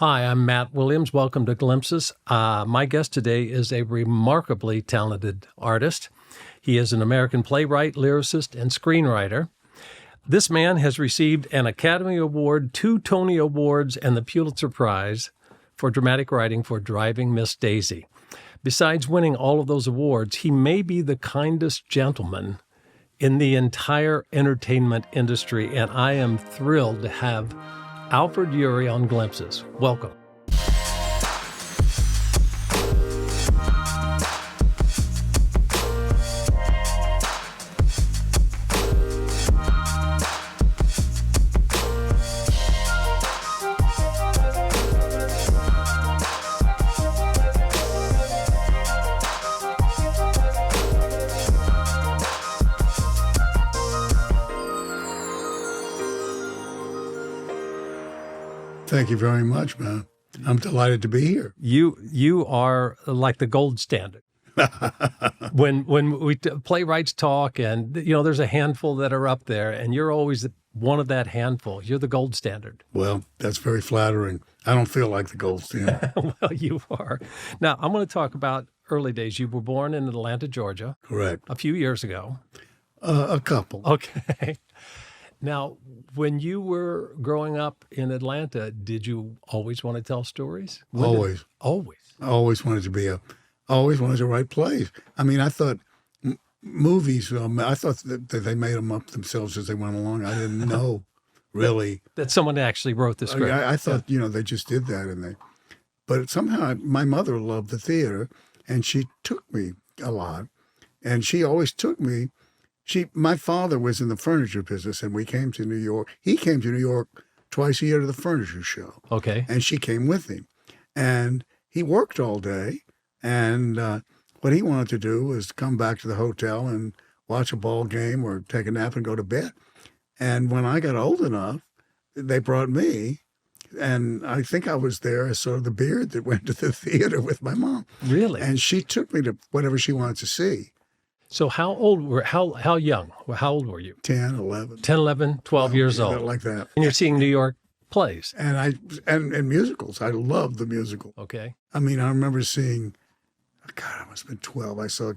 Hi, I'm Matt Williams. Welcome to Glimpses. My guest today is a remarkably talented artist. He is an American playwright, lyricist, and screenwriter. This man has received an Academy Award, 2 Tony Awards, and the Pulitzer Prize for dramatic writing for Driving Miss Daisy. Besides winning all of those awards, he may be the kindest gentleman in the entire entertainment industry, and I am thrilled to have Alfred Uhry on Glimpses. Welcome. Thank you very much, man. I'm delighted to be here. You are like the gold standard. when playwrights talk, and there's a handful that are up there, and you're always one of that handful. You're the gold standard. Well, that's very flattering. I don't feel like the gold standard. Well, you are. Now, I'm going to talk about early days. You were born in Atlanta, Georgia. Correct. A few years ago. A couple. Okay. Now, when you were growing up in Atlanta, did you always want to tell stories? Always. Always. I always wanted to write plays. I mean, I thought movies, I thought that they made them up themselves as they went along. I didn't know, really. that someone actually wrote the script. I thought, they just did that. But somehow my mother loved the theater, and she took me a lot. And she always took me. My father was in the furniture business, and we came to New York. He came to New York twice a year to the furniture show. Okay. And she came with him. And he worked all day. And what he wanted to do was come back to the hotel and watch a ball game or take a nap and go to bed. And when I got old enough, they brought me. And I think I was there as sort of the beard that went to the theater with my mom. Really? And she took me to whatever she wanted to see. So how old how young? How old were you? 10, 11. 10, 11, 12 years old. Like that. And you're seeing New York plays. And musicals. I love the musical. Okay. I mean, I remember seeing, I must have been 12. I saw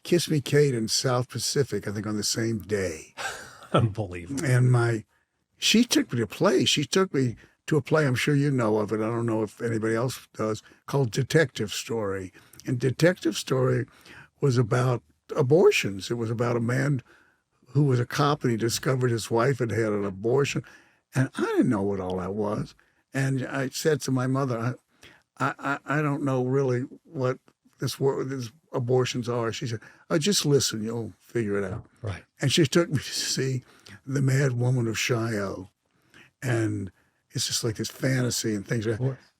Kiss Me Kate in South Pacific, I think on the same day. Unbelievable. And she took me to play. She took me to a play, I'm sure you know of it, I don't know if anybody else does, called Detective Story. And Detective Story was about abortions. It was about a man who was a cop, and he discovered his wife had had an abortion. And I didn't know what all that was. And I said to my mother, I don't know really what these abortions are. She said, oh, just listen, you'll figure it out. Right. And she took me to see The Mad Woman of Shiloh. And it's just like this fantasy and things.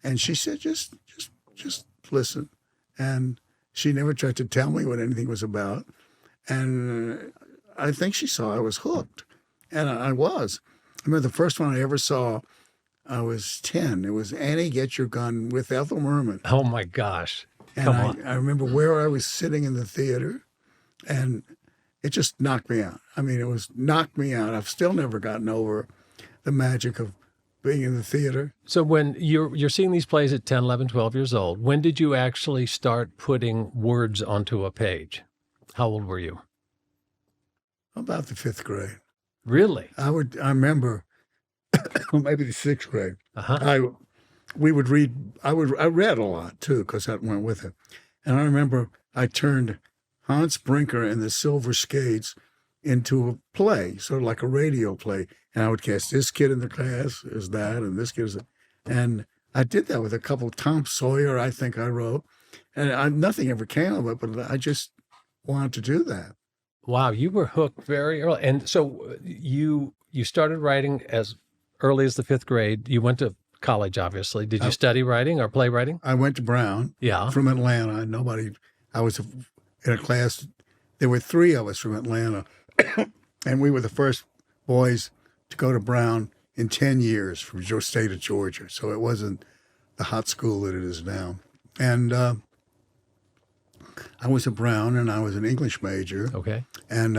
And she said, just listen. And she never tried to tell me what anything was about. And I think she saw I was hooked. And I was. I remember the first one I ever saw, I was 10. It was Annie, Get Your Gun with Ethel Merman. Oh, my gosh. And Come on. I remember where I was sitting in the theater, and it just knocked me out. I mean, knocked me out. I've still never gotten over the magic of being in the theater. So when you're seeing these plays at 10, 11, 12 years old, when did you actually start putting words onto a page? How old were you? About the 5th grade. Really? I remember, maybe the 6th grade. Uh-huh. We would read, I read a lot too, because that went with it. And I remember I turned Hans Brinker and the Silver Skates into a play, sort of like a radio play. And I would cast this kid in the class as that, and this kid as that. And I did that with a couple. Tom Sawyer, I think I wrote. And nothing ever came of it, but I just wanted to do that. Wow, you were hooked very early. And so you started writing as early as the 5th grade. You went to college, obviously. Did you study writing or playwriting? I went to Brown. Yeah. From Atlanta. I was in a class. There were 3 of us from Atlanta. And we were the first boys to go to Brown in 10 years from your state of Georgia. So it wasn't the hot school that it is now. And I was at Brown, and I was an English major. Okay. And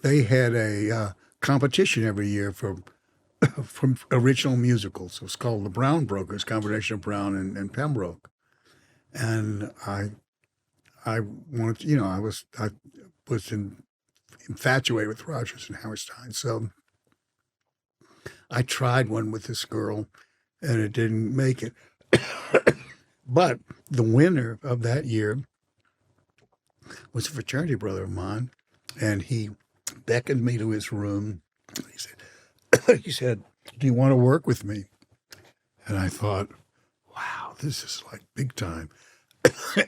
they had a competition every year for from original musicals. It was called The Brown Brokers, combination of Brown and Pembroke. And I wanted, I was infatuated with Rodgers and Hammerstein. So I tried one with this girl, and it didn't make it. But the winner of that year was a fraternity brother of mine, and he beckoned me to his room. He said, "Do you want to work with me?" And I thought, wow, this is like big time.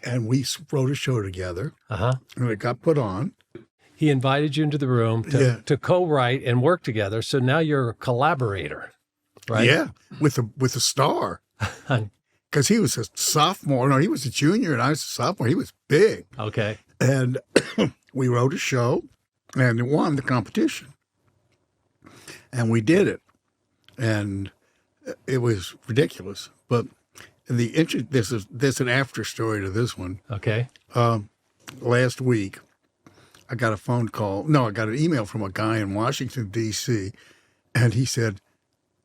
And we wrote a show together, and it got put on. He invited you into the room to co-write and work together. So now you're a collaborator, right? Yeah, with a star. Because he was a sophomore. No, he was a junior, and I was a sophomore. He was big. Okay. And we wrote a show, and it won the competition. And we did it. And it was ridiculous. But there's an after story to this one. Okay. Last week, I got I got an email from a guy in Washington, D.C., and he said,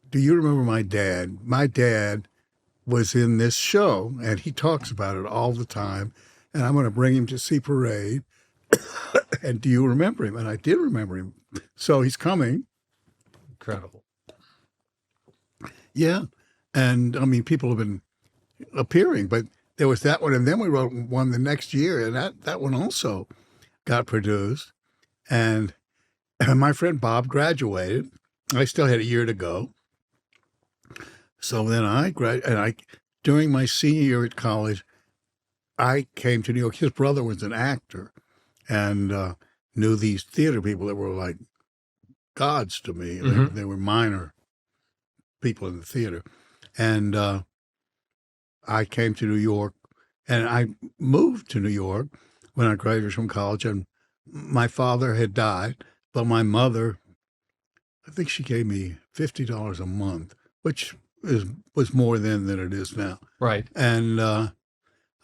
"Do you remember my dad? My dad was in this show, and he talks about it all the time, and I'm going to bring him to see Parade. And do you remember him?" And I did remember him. So he's coming. Incredible. Yeah. And, I mean, people have been appearing, but there was that one, and then we wrote one the next year, and that one also got produced. And my friend Bob graduated. I still had a year to go. So then during my senior year at college, I came to New York. His brother was an actor, and knew these theater people that were like gods to me. Mm-hmm. They were minor people in the theater. And I came to New York, and I moved to New York when I graduated from college, and my father had died, but my mother, I think she gave me $50 a month, which was more then than it is now. Right. And I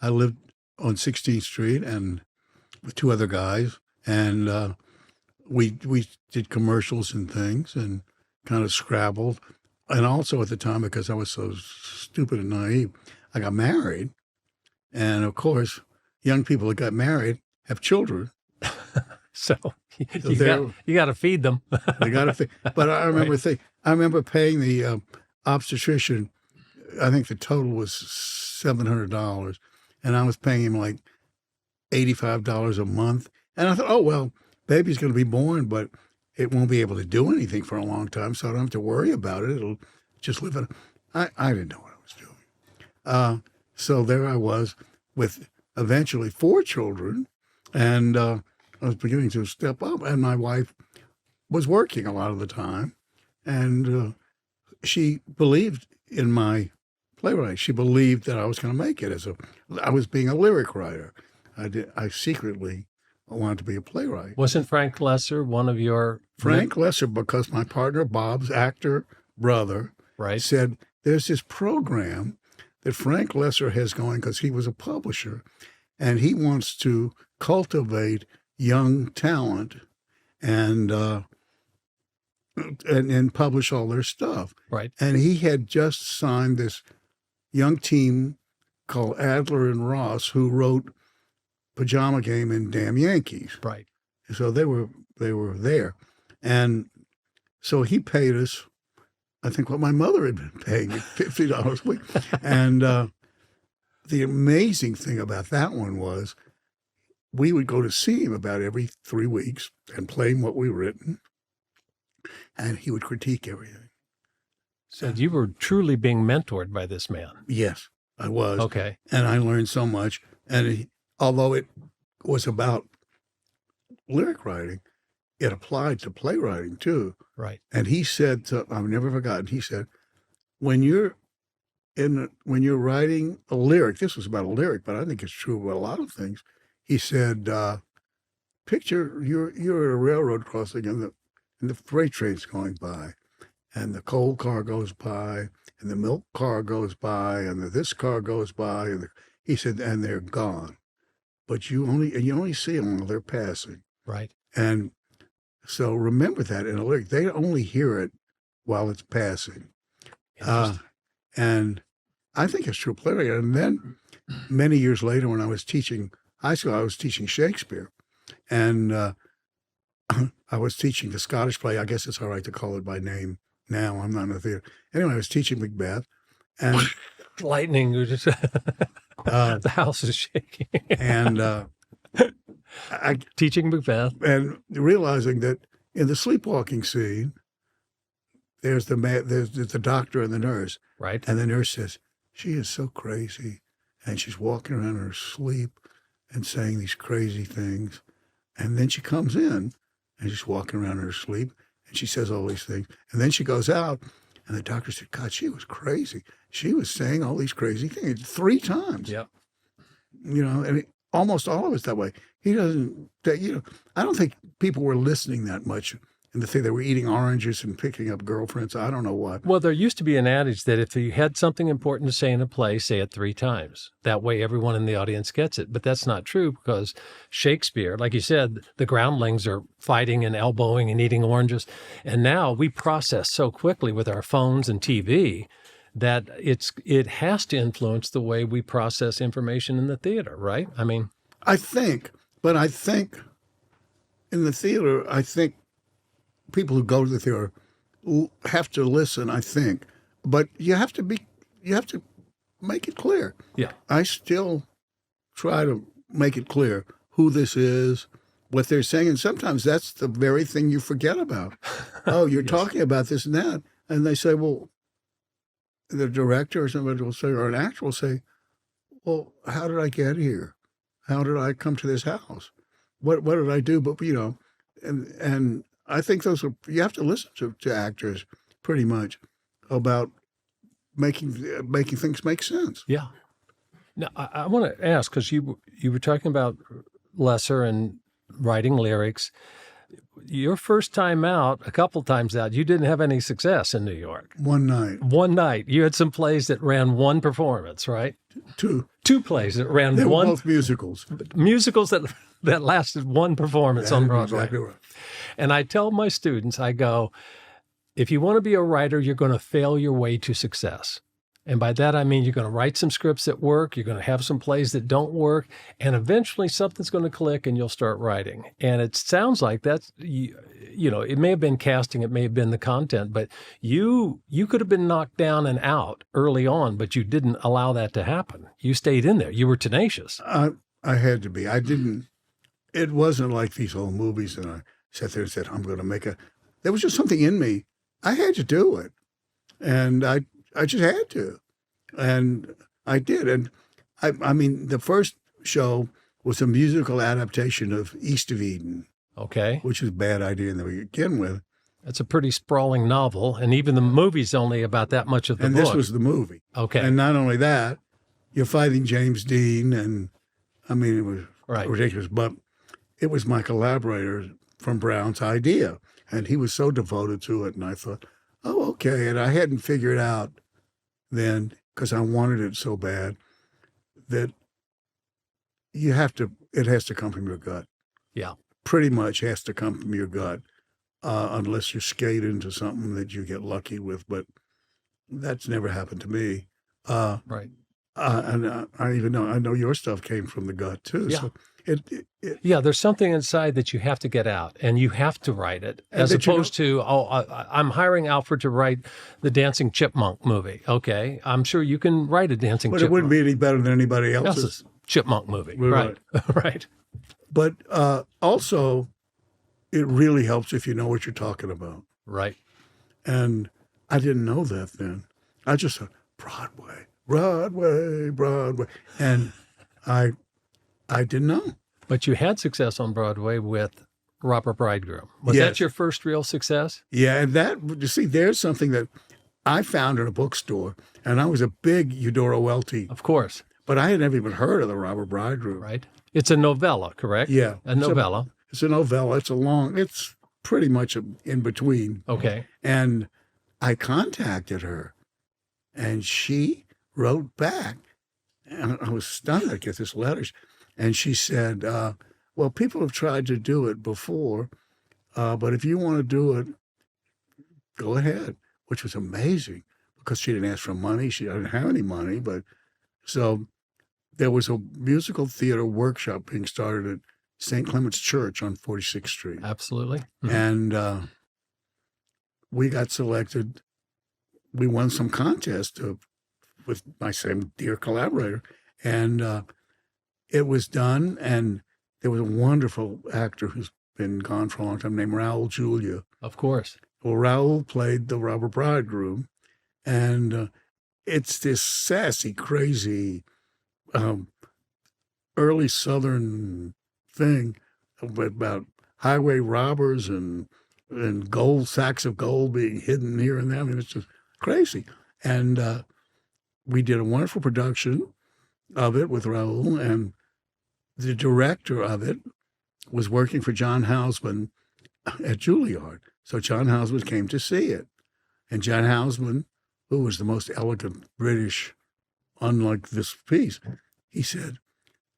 lived on 16th Street and with two other guys, and we did commercials and things and kind of scrabbled. And also at the time, because I was so stupid and naive, I got married. And of course, young people that got married have children. So you got to feed them. They got to feed. But I remember I remember paying the obstetrician. I think the total was $700, and I was paying him like $85 a month. And I thought, oh well, baby's going to be born, but it won't be able to do anything for a long time, so I don't have to worry about it. It'll just live in. I didn't know what I was doing. So there I was with eventually 4 children, and I was beginning to step up, and my wife was working a lot of the time, and she believed in my playwright. She believed that I was going to make it I was being a lyric writer. I secretly wanted to be a playwright. Wasn't Frank Lesser one of your... Frank Lesser, because my partner Bob's actor brother said, there's this program that Frank Lesser has going, because he was a publisher, and he wants to cultivate young talent and publish all their stuff. Right. And he had just signed this young team called Adler and Ross, who wrote Pajama Game and Damn Yankees. Right. So they were there. And so he paid us, I think, what my mother had been paying, $50 a week. And the amazing thing about that one was we would go to see him about every 3 weeks and play him what we'd written, and he would critique everything. So you were truly being mentored by this man. Yes, I was. Okay. And I learned so much. And although it was about lyric writing, it applied to playwriting too. Right. And he said, I've never forgotten, he said, when you're writing a lyric, this was about a lyric, but I think it's true about a lot of things. He said, picture you're at a railroad crossing and the freight train's going by, and the coal car goes by, and the milk car goes by, and this car goes by, and he said, and they're gone, but you only see them while they're passing. Right. And so remember that in a lyric, they only hear it while it's passing. Interesting. And I think it's true playwriting. And then many years later, when I was teaching high school, I was teaching Shakespeare. And I was teaching the Scottish play. I guess it's all right to call it by name now. I'm not in the theater. Anyway, I was teaching Macbeth. And Lightning, the house is shaking. and I Teaching Macbeth. and realizing that in the sleepwalking scene, there's the doctor and the nurse, Right. and the nurse says she is so crazy, and she's walking around in her sleep and saying these crazy things, and then she comes in and she's walking around in her sleep and she says all these things, and then she goes out, and the doctor said, God, she was crazy. She was saying all these crazy things 3 times. Yep. And almost all of it's that way. He doesn't, I don't think people were listening that much in the thing. They were eating oranges and picking up girlfriends. I don't know what. Well, there used to be an adage that if you had something important to say in a play, say it 3 times. That way everyone in the audience gets it. But that's not true, because Shakespeare, like you said, the groundlings are fighting and elbowing and eating oranges. And now we process so quickly with our phones and TV that it has to influence the way we process information in the theater, right? I mean, I think in the theater, people who go to the theater have to listen, I think. But you have to make it clear. yeah. I still try to make it clear who this is, what they're saying. And sometimes that's the very thing you forget about. Oh, you're talking about this and that. And they say, well, the director or somebody will say, or an actor will say, well, how did I get here? How did I come to this house? What did I do? But, and I think you have to listen to actors pretty much about making things make sense. Yeah. Now, I want to ask, because you were talking about Lesser and writing lyrics. Your first time out, a couple times out, you didn't have any success in New York. One night. One night. You had some plays that ran one performance, right? 2. 2 plays that ran They were one. both musicals. Musicals that lasted one performance on Broadway. Exactly right. And I tell my students, I go, if you want to be a writer, you're going to fail your way to success. And by that, I mean, you're going to write some scripts that work. You're going to have some plays that don't work. And eventually something's going to click and you'll start writing. And it sounds like that's, it may have been casting, it may have been the content, but you could have been knocked down and out early on, but you didn't allow that to happen. You stayed in there. You were tenacious. I had to be. It wasn't like these old movies that I sat there and said, I'm going to make there was just something in me. I had to do it. And I just had to. And I did. And I mean, the first show was a musical adaptation of East of Eden. Okay. Which was a bad idea to begin with. It's a pretty sprawling novel. And even the movie's only about that much of the book. And this was the movie. Okay. And not only that, you're fighting James Dean. And I mean, it was ridiculous. But it was my collaborator from Brown's idea. And he was so devoted to it. And I thought, oh, okay. And I hadn't figured out then, because I wanted it so bad, that it has to come from your gut. Yeah. Pretty much has to come from your gut, unless you skate into something that you get lucky with. But that's never happened to me. Right. And I know your stuff came from the gut too. Yeah. So there's something inside that you have to get out, and you have to write it, as opposed to, I'm hiring Alfred to write the Dancing Chipmunk movie. Okay, I'm sure you can write a Dancing Chipmunk. But it wouldn't be any better than anybody else's Chipmunk movie. Right. Right. But also, it really helps if you know what you're talking about. Right. And I didn't know that then. I just said, Broadway. And I didn't know. But you had success on Broadway with Robber Bridegroom. Was that your first real success? Yeah, and you see, there's something that I found in a bookstore, and I was a big Eudora Welty. Of course. But I had never even heard of the Robber Bridegroom. Right. It's a novella, correct? Yeah. A novella. It's a novella. It's pretty much in between. Okay. And I contacted her, and she wrote back. And I was stunned to get this letter. And she said, well, people have tried to do it before, but if you want to do it, go ahead. which was amazing because she didn't ask for money. She didn't have any money, but so there was a musical theater workshop being started at St. Clement's Church on 46th Street. Absolutely. Mhm. And we got selected. We won some contest with my same dear collaborator. And it was done. And there was a wonderful actor who's been gone for a long time named Raoul Julia. Of course. Well, Raoul played the robber bridegroom. And it's this sassy, crazy, early Southern thing about highway robbers and gold, sacks of gold being hidden here and there. I mean, it's just crazy. And we did a wonderful production of it with Raoul, and the director of it was working for John Houseman at Juilliard. So John Houseman came to see it. And John Houseman, who was the most elegant British, unlike this piece, he said,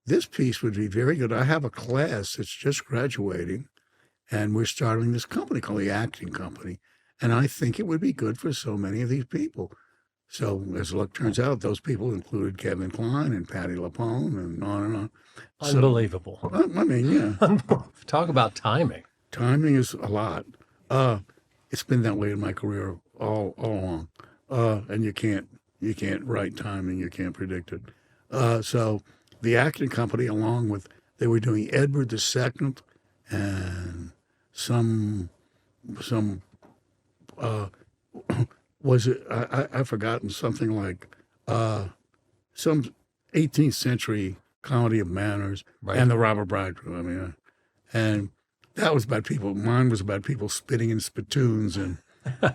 this piece would be very good. I have a class that's just graduating, and we're starting this company called the Acting Company. And I think it would be good for so many of these people. So as luck turns out, those people included Kevin Kline and Patti LuPone and on and on. Unbelievable. So, I mean, yeah. Talk about timing. Timing is a lot. It's been that way in my career all along. And you can't write timing. You can't predict it. So the Acting Company, along with, they were doing Edward II and some was it, I've forgotten, something like some 18th century comedy of manners, right, and the robber bridegroom. I mean, and that was about people. Mine was about people spitting in spittoons and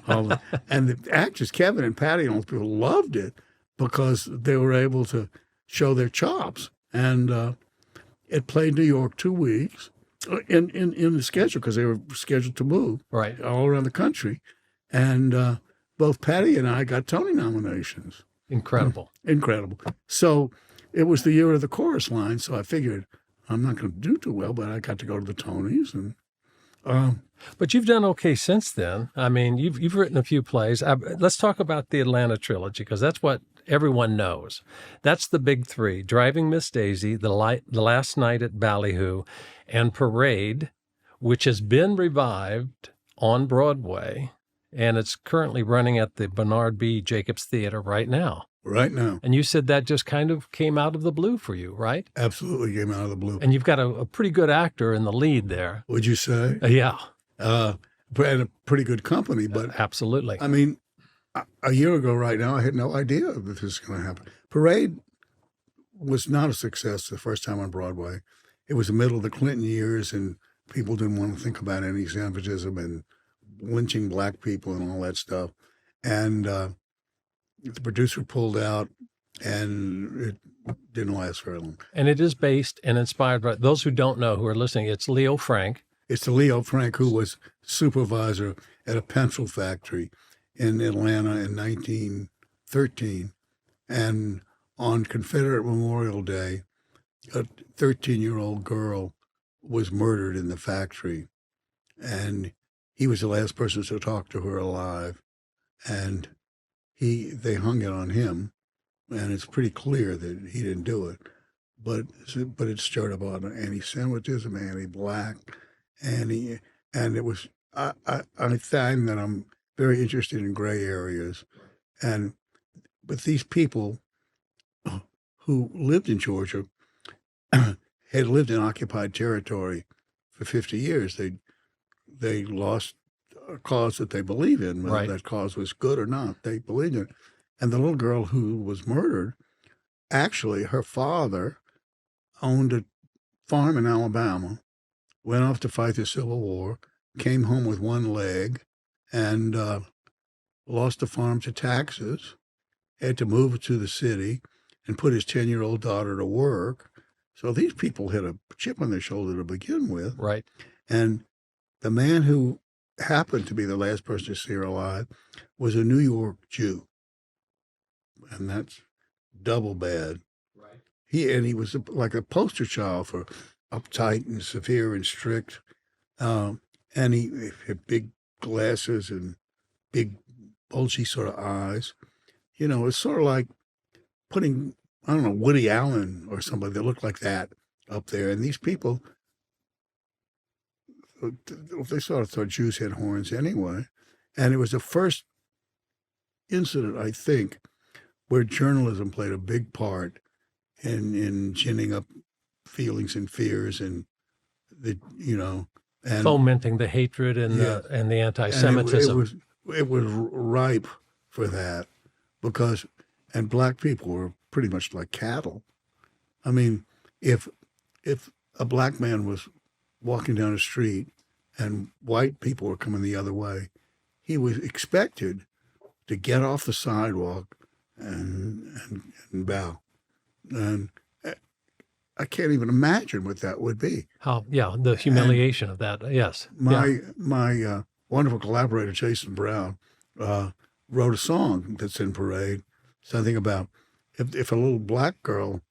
all that. And the actors, Kevin and Patty, and all those people loved it because they were able to show their chops. And it played New York 2 weeks in the schedule because they were scheduled to move right, all around the country. And both Patty and I got Tony nominations. Incredible. Incredible. So it was the year of the chorus line, so I figured I'm not going to do too well, but I got to go to the Tonys. And but you've done okay since then. I mean, you've written a few plays. Let's talk about the Atlanta trilogy, because that's what everyone knows. That's the big three: Driving Miss Daisy, the Last Night at Ballyhoo, and Parade, which has been revived on Broadway, and it's currently running at the Bernard B. Jacobs Theater right now. Right now. And you said that just kind of came out of the blue for you, right? Absolutely came out of the blue. And you've got a pretty good actor in the lead there. Would you say? Yeah. And a pretty good company, but absolutely. I mean, a year ago right now, I had no idea that this was going to happen. Parade was not a success the first time on Broadway. It was the middle of the Clinton years, and people didn't want to think about anti-Semitism and lynching black people and all that stuff. And the producer pulled out, and it didn't last very long. And it is based and inspired by, those who don't know, who are listening, it's Leo Frank. It's the Leo Frank who was supervisor at a pencil factory in Atlanta in 1913. And on Confederate Memorial Day, a 13-year-old girl was murdered in the factory. And he was the last person to talk to her alive. And they hung it on him, and it's pretty clear that he didn't do it. But it stirred up a lot of anti-Semitism, anti-black, and it was. I find that I'm very interested in gray areas, but these people who lived in Georgia had lived in occupied territory for 50 years. They lost a cause that they believe in, whether right, that cause was good or not. They believed in it. And the little girl who was murdered, actually, her father owned a farm in Alabama, went off to fight the Civil War, came home with one leg, and lost the farm to taxes, had to move to the city and put his 10-year-old daughter to work. So these people had a chip on their shoulder to begin with. right. And the man who happened to be the last person to see her alive was a New York Jew. And that's double bad. Right. He was like a poster child for uptight and severe and strict. And he had big glasses and big bulgy sort of eyes. You know, it's sort of like putting, I don't know, Woody Allen or somebody that looked like that up there. And these people, they sort of thought Jews had horns anyway. And it was the first incident, I think, where journalism played a big part in ginning up feelings and fears and and fomenting the hatred and yeah, the and anti-Semitism. it was ripe for that and black people were pretty much like cattle. I mean, if a black man was walking down the street and white people were coming the other way, he was expected to get off the sidewalk and bow. And I can't even imagine what that would be. The humiliation of that. Yes. My wonderful collaborator, Jason Brown, wrote a song that's in Parade, something about if a little black girl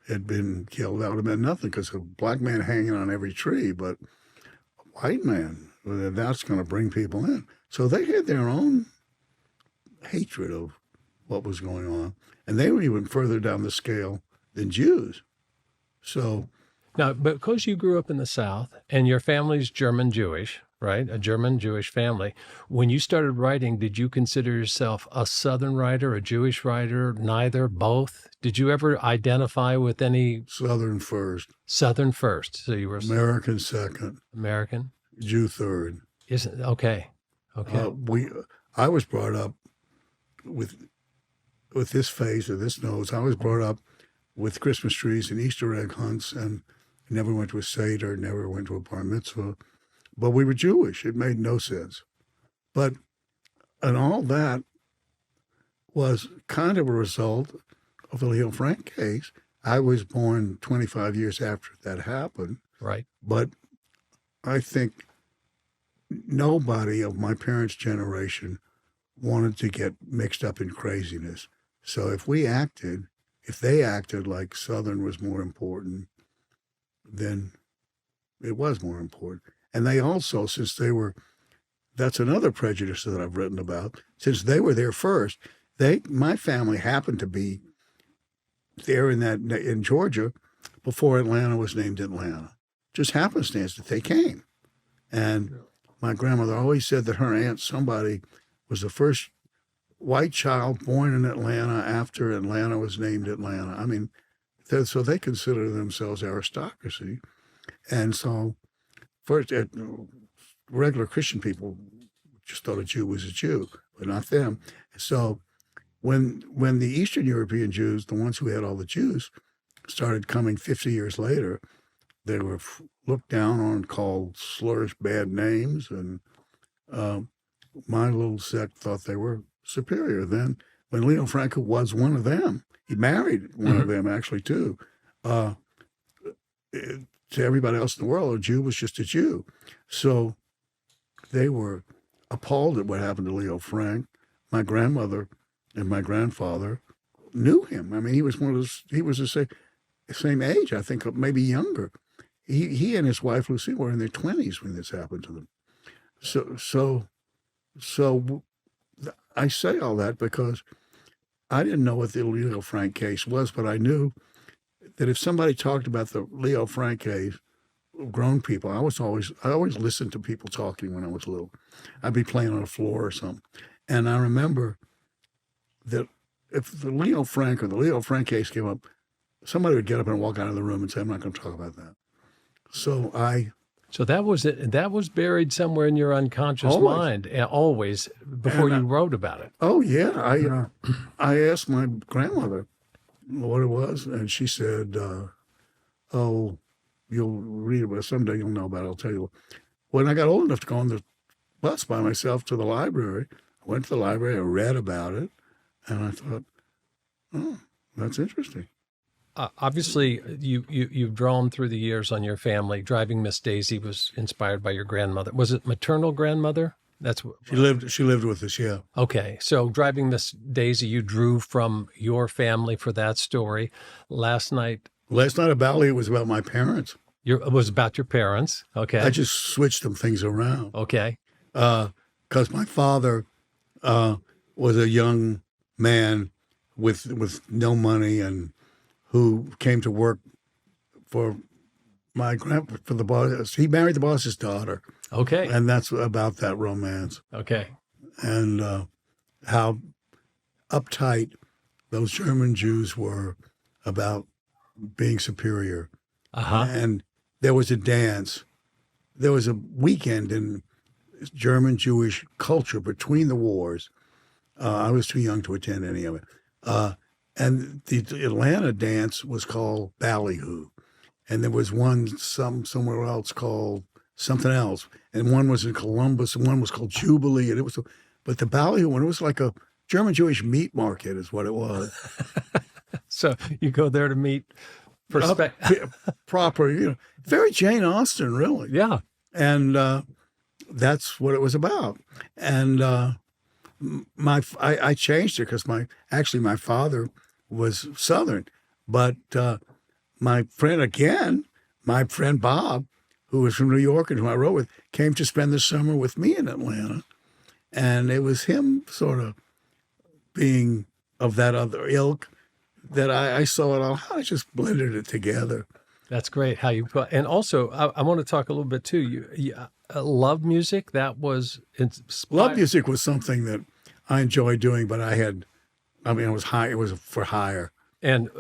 had been killed, that would have meant nothing because a black man hanging on every tree, but a white man, that's going to bring people in. So they had their own hatred of what was going on. And they were even further down the scale than Jews. So now, because you grew up in the South and your family's German-Jewish, right? A German-Jewish family. When you started writing, did you consider yourself a Southern writer, a Jewish writer, neither, both? Did you ever identify with any? Southern first. Southern first. So you were American second. American? Jew third. Isn't okay. Okay. I was brought up with this face or this nose. I was brought up with Christmas trees and Easter egg hunts, and never went to a Seder, never went to a bar mitzvah. But we were Jewish. It made no sense. And all that was kind of a result of the Leo Frank case. I was born 25 years after that happened. Right. But I think nobody of my parents' generation wanted to get mixed up in craziness. So if they acted like Southern was more important, then it was more important. And they also, that's another prejudice that I've written about, since they were there first, my family happened to be there in Georgia before Atlanta was named Atlanta. Just happenstance that they came. And my grandmother always said that her aunt somebody was the first white child born in Atlanta after Atlanta was named Atlanta. I mean, so they consider themselves aristocracy. And so first, regular Christian people just thought a Jew was a Jew, but not them. So when the Eastern European Jews, the ones who had all the Jews, started coming 50 years later, they were looked down on, called slurs, bad names, and my little sect thought they were superior. Then when Leo Franco was one of them, he married one of them actually too. To everybody else in the world, a Jew was just a Jew. So they were appalled at what happened to Leo Frank. My grandmother and my grandfather knew him. I mean, he was the same age, I think, maybe younger. He and his wife Lucy were in their 20s when this happened to them. So I say all that because I didn't know what the Leo Frank case was, but I knew that if somebody talked about the Leo Frank case, grown people, I always listened to people talking when I was little. I'd be playing on the floor or something. And I remember that if the Leo Frank or the Leo Frank case came up, somebody would get up and walk out of the room and say, I'm not going to talk about that. So that was it. That was buried somewhere in your unconscious mind, always, before you wrote about it. Oh, yeah. I asked my grandmother what it was, and she said, oh, you'll read about it someday, you'll know about it, I'll tell you. When I got old enough to go on the bus by myself to the library, I went to the library, I read about it, and I thought, oh, that's interesting. Obviously, you've drawn through the years on your family. Driving Miss Daisy was inspired by your grandmother. Was it maternal grandmother? That's what she lived with us. Yeah. Okay, so Driving Miss Daisy, you drew from your family for that story. Last Night of Ballyhoo was about my parents. It was about your parents. Okay. I just switched things around. Okay. Because my father was a young man with no money and who came to work for for the boss. He married the boss's daughter, Okay. and that's about that romance Okay. and how uptight those German Jews were about being superior. Uh-huh. And there was a dance. There was a weekend in German Jewish culture between the wars. I was too young to attend any of it. And the Atlanta dance was called Ballyhoo. And there was one somewhere else called something else. And one was in Columbus, and one was called Jubilee. And it was, but the Ballyhoo one, it was like a German Jewish meat market, is what it was. So you go there to meet Proper, very Jane Austen, really. Yeah. And that's what it was about. And I changed it because my father was Southern, but my friend Bob, who was from New York and who I wrote with, came to spend the summer with me in Atlanta, and it was him sort of being of that other ilk that I saw it all. I just blended it together. That's great how you put. And also, I want to talk a little bit too. You love music. That was Love music was something that I enjoyed doing, but it was high. It was for hire. And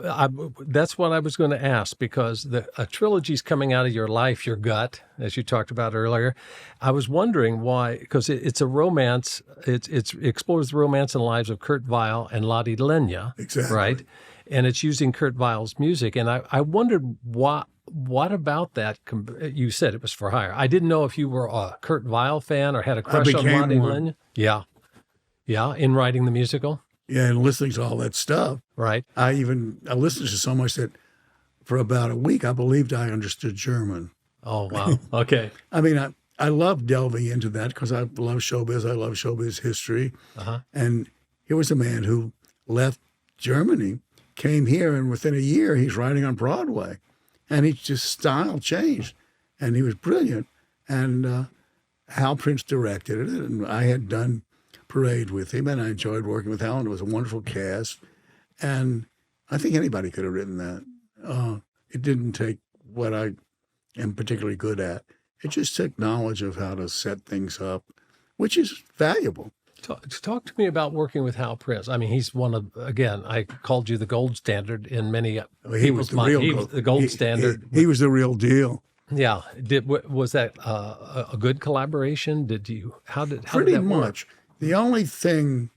that's what I was going to ask, because a trilogy's coming out of your life, your gut, as you talked about earlier. I was wondering why, because it's a romance. It explores the romance and lives of Kurt Weill and Lottie Lenya. Exactly. Right? And it's using Kurt Weill's music. And I wondered what about that? You said it was for hire. I didn't know if you were a Kurt Weill fan or had a crush on Lottie Lenya. Yeah. Yeah, in writing the musical. Yeah, and listening to all that stuff. Right. I listened to so much that for about a week I believed I understood German. Oh, wow. Okay. I love delving into that because I love showbiz. I love showbiz history. Uh-huh. And here was a man who left Germany, came here, and within a year he's writing on Broadway. And he just style changed. And he was brilliant. And Hal Prince directed it, and I had done Parade with him, and I enjoyed working with Hal, and it was a wonderful cast. And I think anybody could have written that. It didn't take what I am particularly good at. It just took knowledge of how to set things up, which is valuable. Talk to me about working with Hal Prince. I mean, he's one of, again, I called you the gold standard in many. He was the gold standard. He was the real deal. Yeah. Was that a good collaboration? How did that much work? The only thing,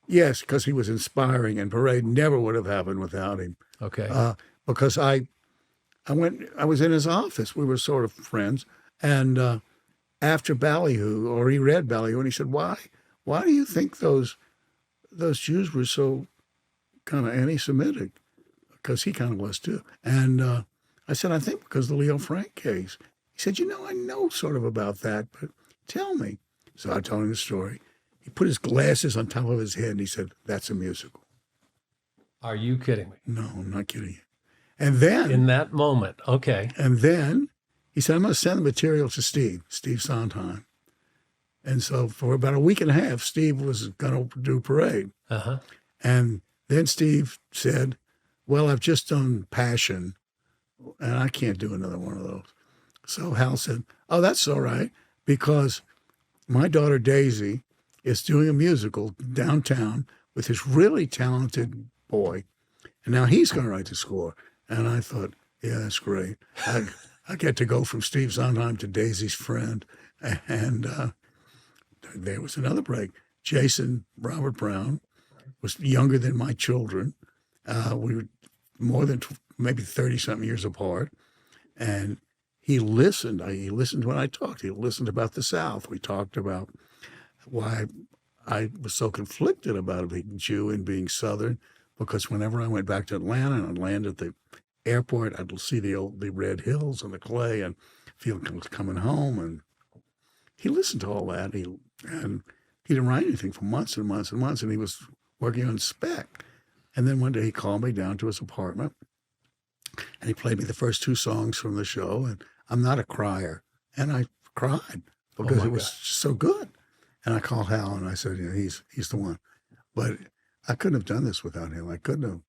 yes, because he was inspiring, and Parade never would have happened without him. Okay. Because I was in his office. We were sort of friends, and after Ballyhoo, or he read Ballyhoo, and he said, "Why do you think those Jews were so kind of anti-Semitic?" Because he kind of was too. And I said, "I think because of the Leo Frank case." He said, "I know sort of about that, but tell me." So I told him the story. He put his glasses on top of his head and he said, "That's a musical." Are you kidding me? No, I'm not kidding you. And then, in that moment, okay. And then he said, "I'm going to send the material to Steve Sondheim." And so for about a week and a half, Steve was going to do Parade. Uh-huh. And then Steve said, "Well, I've just done Passion, and I can't do another one of those." So Hal said, "Oh, that's all right, because my daughter Daisy is doing a musical downtown with this really talented boy, and now he's going to write the score." And I thought, yeah, that's great. I get to go from Steve Sondheim to Daisy's friend. And there was another break. Jason Robert Brown was younger than my children. We were more than maybe 30-something years apart. And he listened. He listened when I talked. He listened about the South. We talked about why I was so conflicted about being Jew and being Southern, because whenever I went back to Atlanta and I'd land at the airport, I'd see the red hills and the clay and feel coming home. And he listened to all that. And he didn't write anything for months and months and months, and he was working on spec. And then one day he called me down to his apartment, and he played me the first two songs from the show. And I'm not a crier, and I cried because it was so good. And I called Hal, and I said, "Yeah, he's the one." but I couldn't have done this without him. I couldn't have.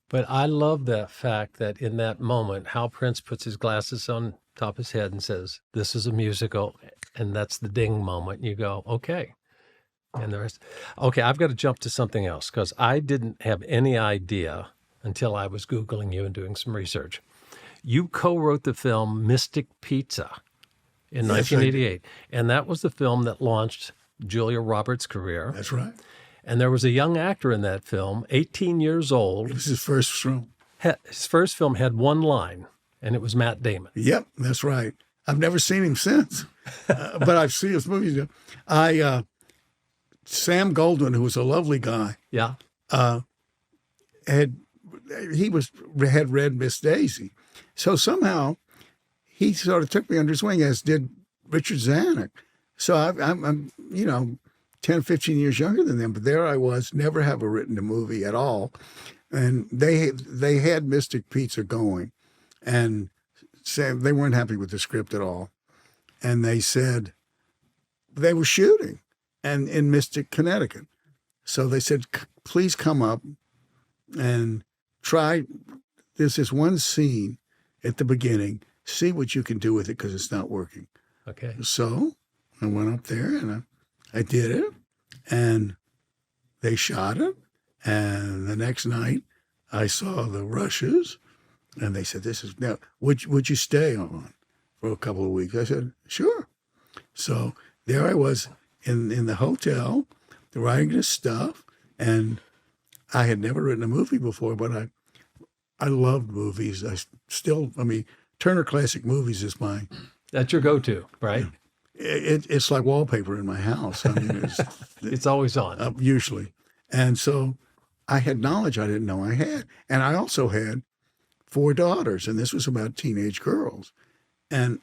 But I love that fact that in that moment, how Prince puts his glasses on top of his head and says, "This is a musical," and that's the ding moment. You go, okay. And the rest. Okay, I've got to jump to something else because I didn't have any idea until I was Googling you and doing some research. You co-wrote the film Mystic Pizza in Yes, I did. 1988, and that was the film that launched Julia Roberts' career. That's right. And there was a young actor in that film, 18 years old. It was his first film. His first film had one line, and it was Matt Damon. Yep, that's right. I've never seen him since, but I've seen his movies. Sam Goldwyn, who was a lovely guy, Yeah. had read Miss Daisy, so somehow he sort of took me under his wing, as did Richard Zanuck. So I'm 10, 15 years younger than them, but there I was, never have written a movie at all, and they had Mystic Pizza going, and Sam, they weren't happy with the script at all, and they said they were shooting, and in Mystic, Connecticut, so they said, please come up and try. There's this one scene at the beginning. See what you can do with it because it's not working. Okay. So I went up there and I did it, and they shot it. And the next night I saw the rushes, and they said, "This is now. Would you stay on for a couple of weeks?" I said, "Sure." So there I was in the hotel, writing this stuff, and I had never written a movie before, but I loved movies. Turner Classic Movies is my. That's your go-to, right? It's like wallpaper in my house. I mean, It's always on. Usually, and so I had knowledge I didn't know I had, and I also had 4 daughters, and this was about teenage girls, and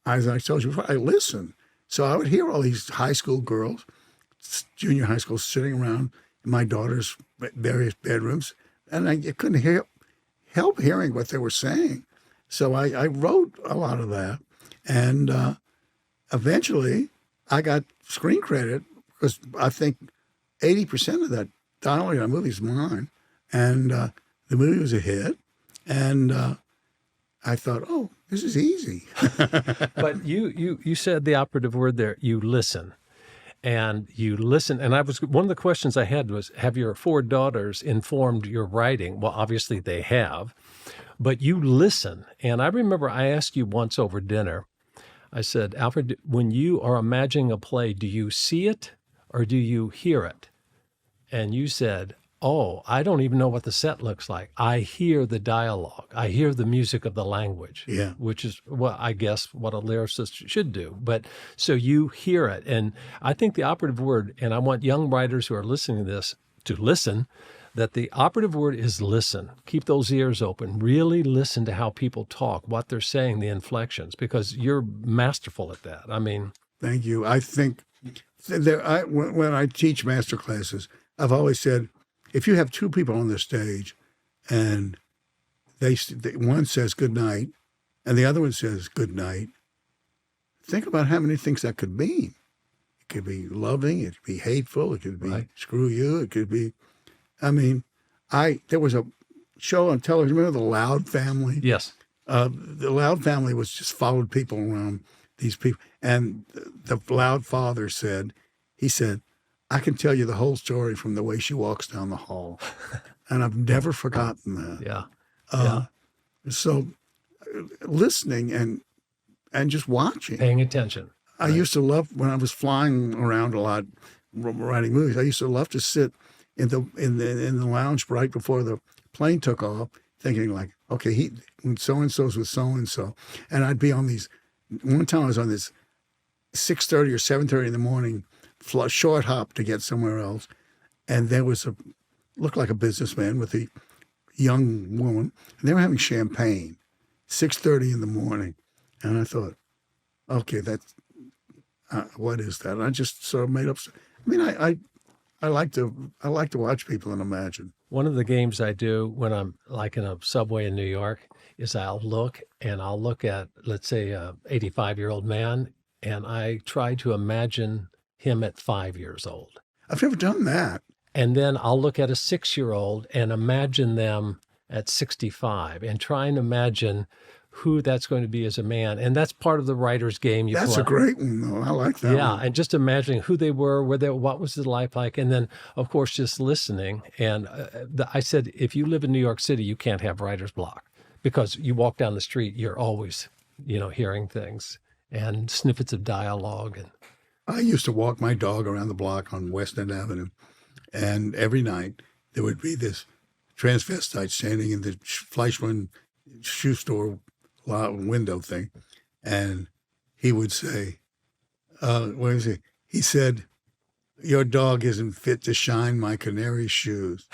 as I told you before, I listened. So I would hear all these high school girls, junior high school, sitting around in my daughter's various bedrooms, and I couldn't help hearing what they were saying. So I wrote a lot of that, and eventually I got screen credit because I think 80% of that dialogue in the movie is mine, and the movie was a hit, and I thought, oh, this is easy. But you said the operative word there, you listen. And you listen. And one of the questions I had was, have your 4 daughters informed your writing? Well, obviously they have, but you listen. And I remember I asked you once over dinner, I said, Alfred, when you are imagining a play, do you see it or do you hear it? And you said, oh, I don't even know what the set looks like. I hear the dialogue. I hear the music of the language, Yeah. which is I guess what a lyricist should do. But so you hear it. And I think the operative word, and I want young writers who are listening to this to listen, that the operative word is listen. Keep those ears open. Really listen to how people talk, what they're saying, the inflections, because you're masterful at that. I mean, Thank you. I think when I teach master classes, I've always said, if you have 2 people on the stage and one says good night and the other one says good night, think about how many things that could mean. It could be loving, it could be hateful, it could be Right. screw you, it could be, there was a show on television, remember The Loud Family? yes. The Loud Family was just followed people around, these people. And the Loud father said, I can tell you the whole story from the way she walks down the hall. And I've never forgotten that. Yeah. So listening and just watching. Paying attention. I used to love, when I was flying around a lot, writing movies, I used to love to sit in the lounge right before the plane took off, thinking like, okay, when so-and-so's with so-and-so. And I'd be on these, one time I was on this 6:30 or 7:30 in the morning short hop to get somewhere else. And there was looked like a businessman with a young woman, and they were having champagne, 6:30 in the morning. And I thought, okay, that's, what is that? And I just sort of made up. I like to watch people and imagine. One of the games I do when I'm like in a subway in New York is I'll look at, let's say, a 85-year-old man, and I try to imagine him at 5 years old. I've never done that. And then I'll look at a 6-year-old and imagine them at 65 and try and imagine who that's going to be as a man. And that's part of the writer's game. You That's play. a great one, though. I like that Yeah, one. and just imagining who they were, what was the life like, and then of course just listening. And I said, if you live in New York City, you can't have writer's block because you walk down the street, you're always, hearing things and snippets of dialogue. And I used to walk my dog around the block on West End Avenue, and every night there would be this transvestite standing in the Fleischmann shoe store window thing, and he would say, what is it? He said, "Your dog isn't fit to shine my canary shoes."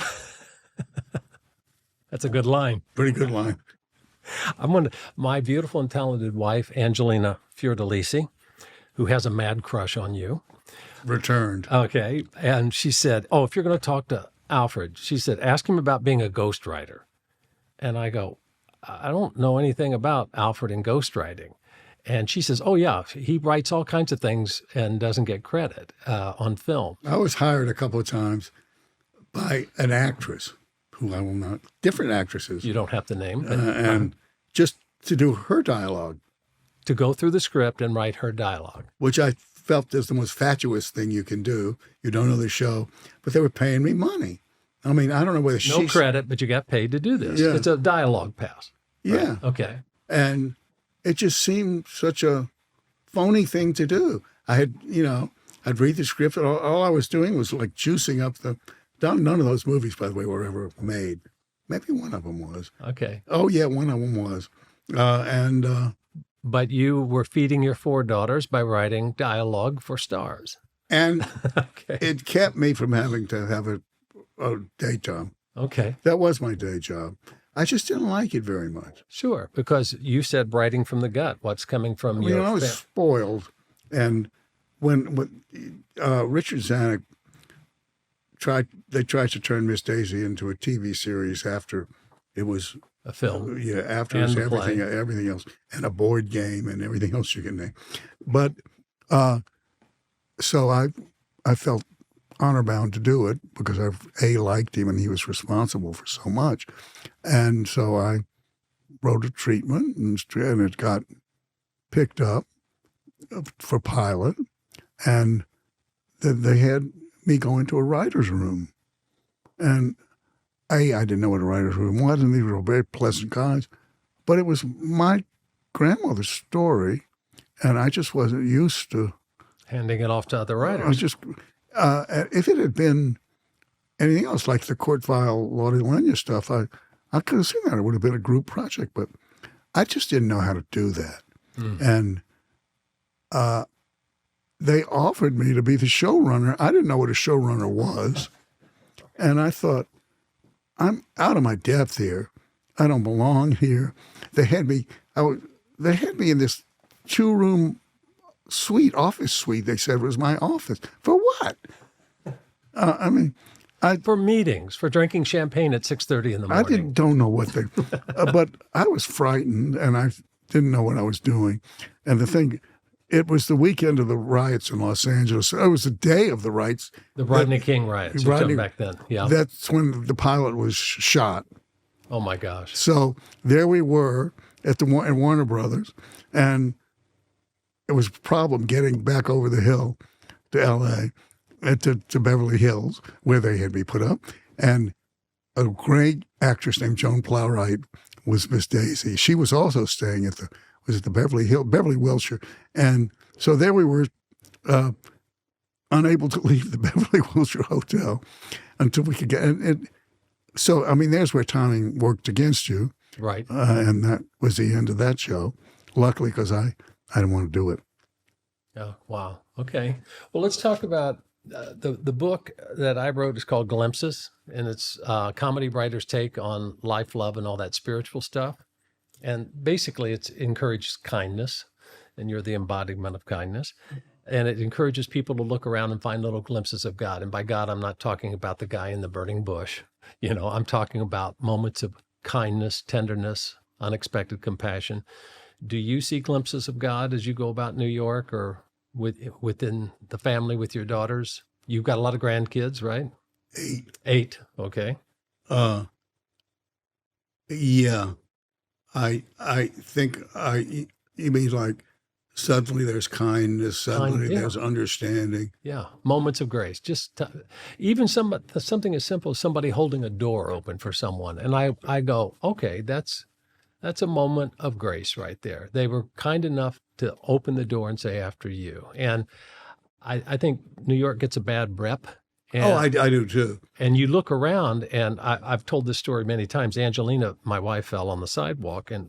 that's a good line. Pretty good line. My beautiful and talented wife, Angelina Fiordalisi, who has a mad crush on you. Returned. Okay. And she said, oh, if you're going to talk to Alfred, she said, ask him about being a ghostwriter. And I go, I don't know anything about Alfred and ghostwriting. And she says, oh, yeah, he writes all kinds of things and doesn't get credit on film. I was hired a couple of times by an actress who I will not, different actresses, You don't have to name, but and just to do her dialogue, to go through the script and write her dialogue. which I felt is the most fatuous thing you can do. You don't know the show, but they were paying me money. I mean, I don't know whether No credit, but you got paid to do this. Yeah. It's a dialogue pass. Yeah. Right. Okay. And it just seemed such a phony thing to do. I had, I'd read the script, and all I was doing was like juicing up none of those movies, by the way, were ever made. Maybe one of them was. Okay. Oh, yeah, one of them was. But you were feeding your 4 daughters by writing dialogue for stars. And Okay. it kept me from having to have a day job. Okay. That was my day job. I just didn't like it very much. Sure. Because you said writing from the gut, what's coming from your I was spoiled. And when Richard Zanuck tried to turn Miss Daisy into a TV series after it was a film. after it And was the play. everything else, and a board game and everything else you can name. But so I felt honor bound to do it because I liked him and he was responsible for so much, and so I wrote a treatment and it got picked up for pilot, and then they had me go into a writer's room, and I didn't know what a writer's room was, and these were very pleasant guys, but it was my grandmother's story, and I just wasn't used to Handing it off to other I writers. just if it had been anything else like the court file Lottie Lenya stuff, I could have seen that. It would have been a group project, but I just didn't know how to do that. And they offered me to be the showrunner. I didn't know what a showrunner was. And I thought, I'm out of my depth here. I don't belong here. They had me in this 2-room office suite, they said was my office. For what? For meetings, for drinking champagne at 6:30 in the I morning. don't know what they, but I was frightened and I didn't know what I was doing. And it was the weekend of the riots in Los Angeles. It was the day of the riots. The Rodney King riots you took back then. Yeah. That's when the pilot was shot. Oh, my gosh. So there we were at Warner Brothers, and it was a problem getting back over the hill to L.A., to Beverly Hills, where they had me put up. And a great actress named Joan Plowright was Miss Daisy. She was also staying at the Beverly Wilshire. And so there we were, unable to leave the Beverly Wilshire Hotel until we could get so, there's where timing worked against you. Right. And that was the end of that show. Luckily, because I didn't want to do it. Oh, wow. Okay. Well, let's talk about the book that I wrote is called Glimpses, and it's comedy writer's take on life, love, and all that spiritual stuff. And basically, it encourages kindness, and you're the embodiment of kindness. And it encourages people to look around and find little glimpses of God. And by God, I'm not talking about the guy in the burning bush. I'm talking about moments of kindness, tenderness, unexpected compassion. Do you see glimpses of God as you go about New York or within the family with your daughters? You've got a lot of grandkids, right? 8. 8. Okay. Uh, yeah, I think you mean like suddenly there's kindness, suddenly Yeah. there's understanding. Yeah. Moments of grace. Even something as simple as somebody holding a door open for someone. And I go, okay, that's a moment of grace right there. They were kind enough to open the door and say, after you. And I think New York gets a bad rep. Oh, And, I do too. and you look around, and I've told this story many times. Angelina, my wife, fell on the sidewalk and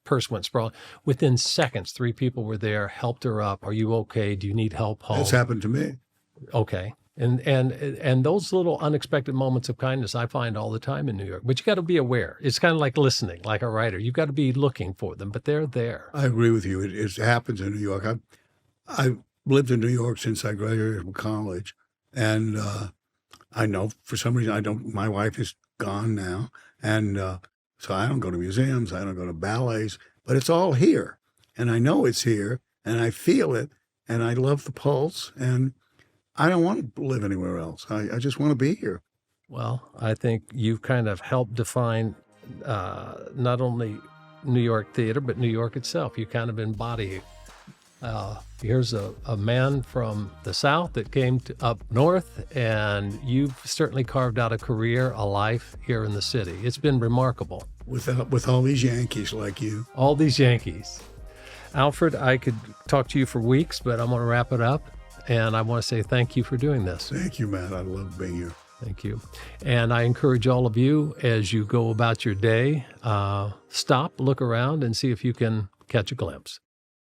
purse went sprawling. Within seconds, 3 people were there, helped her up. Are you okay? Do you need help home? That's happened to me. Okay. And those little unexpected moments of kindness I find all the time in New York. But you got to be aware. It's kind of like listening, like a writer. You've got to be looking for them, but they're there. I agree with you. It happens in New York. I've lived in New York since I graduated from college, and I know for some reason I don't. My wife is gone now, and so I don't go to museums. I don't go to ballets, but it's all here, and I know it's here, and I feel it, and I love the pulse, and I don't want to live anywhere else. I just want to be here. Well, I think you've kind of helped define not only New York theater, but New York itself. You kind of embody. Here's a man from the South that came up north, and you've certainly carved out a career, a life here in the city. It's been remarkable. With all these Yankees like you. All these Yankees. Alfred, I could talk to you for weeks, but I'm going to wrap it up. And I want to say thank you for doing this. Thank you, Matt. I love being here. Thank you. And I encourage all of you, as you go about your day, stop, look around, and see if you can catch a glimpse.